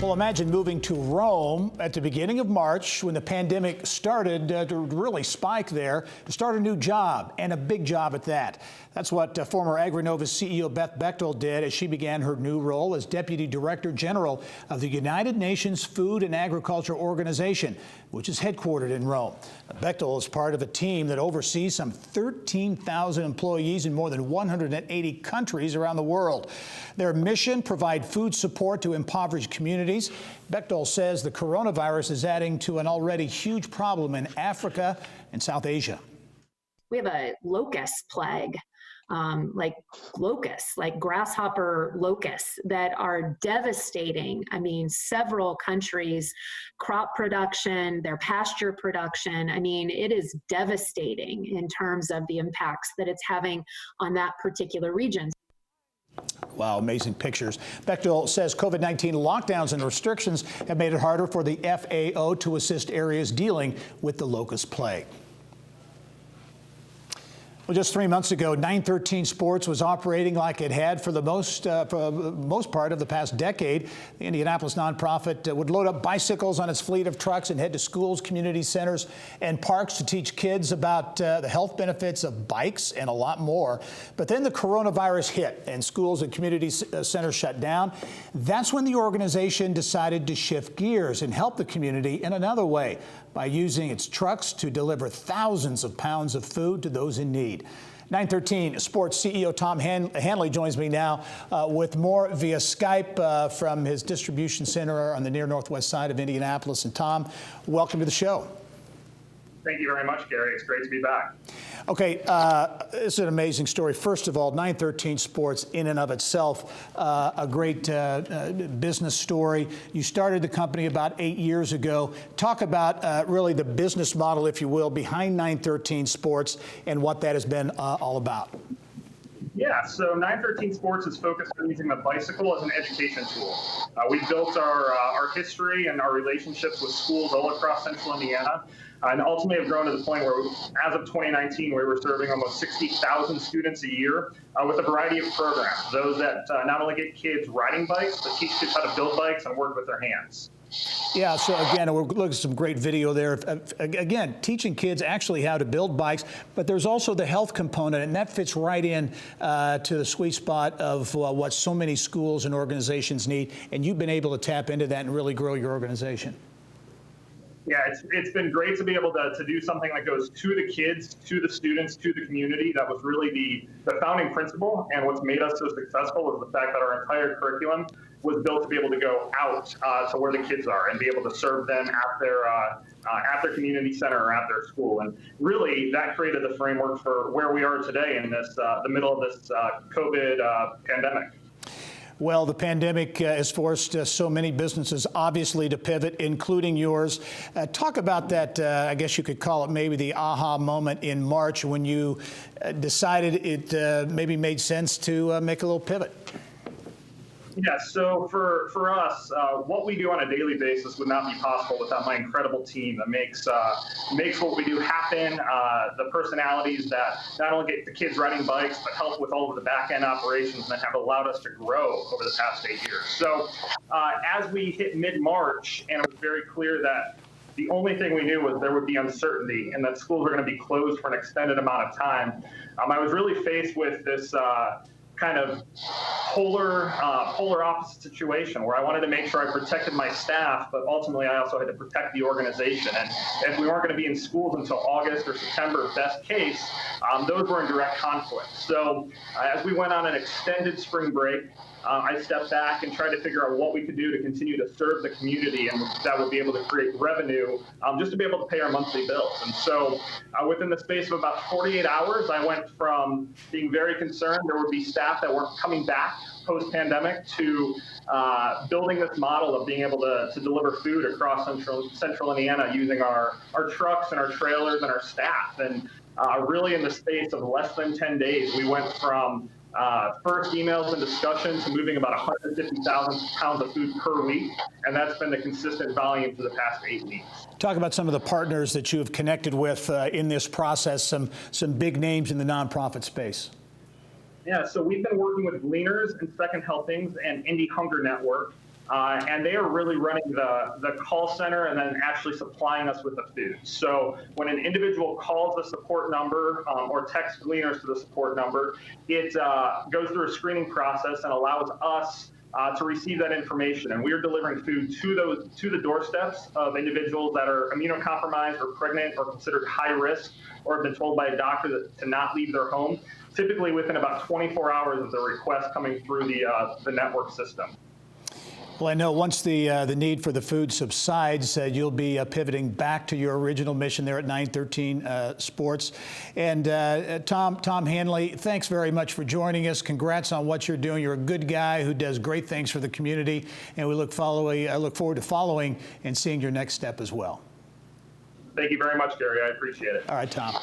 Well, imagine moving to Rome at the beginning of March when the pandemic started to really spike there, to start a new job, and a big job at that. That's what former AgriNova's CEO Beth Bechtel did as she began her new role as Deputy Director General of the United Nations Food and Agriculture Organization, which is headquartered in Rome. Bechtel is part of a team that oversees some 13,000 employees in more than 180 countries around the world. Their mission: provide food support to impoverished communities. Bechtel says the coronavirus is adding to an already huge problem in Africa and South Asia. We have a locust plague, like grasshopper locusts that are devastating. I mean, several countries' crop production, their pasture production. I mean, it is devastating in terms of the impacts that it's having on that particular region. Wow, amazing pictures. Bechtel says COVID-19 lockdowns and restrictions have made it harder for the FAO to assist areas dealing with the locust plague. Well, just 3 months ago, 913sports was operating like it had for the most part of the past decade. The Indianapolis nonprofit would load up bicycles on its fleet of trucks and head to schools, community centers, and parks to teach kids about the health benefits of bikes and a lot more. But then the coronavirus hit and schools and community centers shut down. That's when the organization decided to shift gears and help the community in another way by using its trucks to deliver thousands of pounds of food to those in need. 913 Sports CEO Tom Hanley joins me now with more via Skype from his distribution center on the near northwest side of Indianapolis. And Tom, welcome to the show. Thank you very much, Gary. It's great to be back. Okay, this is an amazing story. First of all, 913 Sports in and of itself, a great business story. You started the company about 8 years ago. Talk about really the business model, if you will, behind 913 Sports and what that has been all about. Yeah, so 913 Sports is focused on using the bicycle as an education tool. We built our history and our relationships with schools all across central Indiana, and ultimately have grown to the point where, as of 2019, we were serving almost 60,000 students a year with a variety of programs. Those that not only get kids riding bikes, but teach kids how to build bikes and work with their hands. Yeah, so again, we're looking at some great video there. Again, teaching kids actually how to build bikes, but there's also the health component, and that fits right in to the sweet spot of what so many schools and organizations need, and you've been able to tap into that and really grow your organization. Yeah, it's been great to be able to do something that goes to the kids, to the students, to the community. That was really the founding principle, and what's made us so successful is the fact that our entire curriculum was built to be able to go out to where the kids are and be able to serve them at their community center or at their school. And really, that created the framework for where we are today in this the middle of this COVID pandemic. Well, the pandemic has forced so many businesses, obviously, to pivot, including yours. Talk about that, I guess you could call it maybe the aha moment in March when you decided it maybe made sense to make a little pivot. Yeah, so for us, what we do on a daily basis would not be possible without my incredible team that makes what we do happen. The personalities that not only get the kids riding bikes, but help with all of the back-end operations that have allowed us to grow over the past 8 years. So as we hit mid-March, and it was very clear that the only thing we knew was there would be uncertainty and that schools were going to be closed for an extended amount of time, I was really faced with this kind of polar opposite situation where I wanted to make sure I protected my staff, but ultimately I also had to protect the organization. And if we weren't going to be in schools until August or September, best case, those were in direct conflict. So as we went on an extended spring break, I stepped back and tried to figure out what we could do to continue to serve the community and that would be able to create revenue just to be able to pay our monthly bills. And so within the space of about 48 hours, I went from being very concerned there would be staff that weren't coming back post-pandemic to building this model of being able to deliver food across central Indiana using our trucks and our trailers and our staff. And really in the space of less than 10 days, we went from first emails and discussion to moving about 150,000 pounds of food per week, and that's been the consistent volume for the past 8 weeks. Talk about some of the partners that you have connected with in this process, some big names in the nonprofit space. Yeah, so we've been working with Gleaners and Second Helpings and Indie Hunger Network and they are really running the call center and then actually supplying us with the food. So when an individual calls the support number or texts Gleaners to the support number, it goes through a screening process and allows us to receive that information. And we are delivering food to the doorsteps of individuals that are immunocompromised or pregnant or considered high risk or have been told by a doctor to not leave their home, typically within about 24 hours of the request coming through the network system. Well, I know once the need for the food subsides, you'll be pivoting back to your original mission there at 913 Sports. And Tom Hanley, thanks very much for joining us. Congrats on what you're doing. You're a good guy who does great things for the community, and I look forward to following and seeing your next step as well. Thank you very much, Gary. I appreciate it. All right, Tom.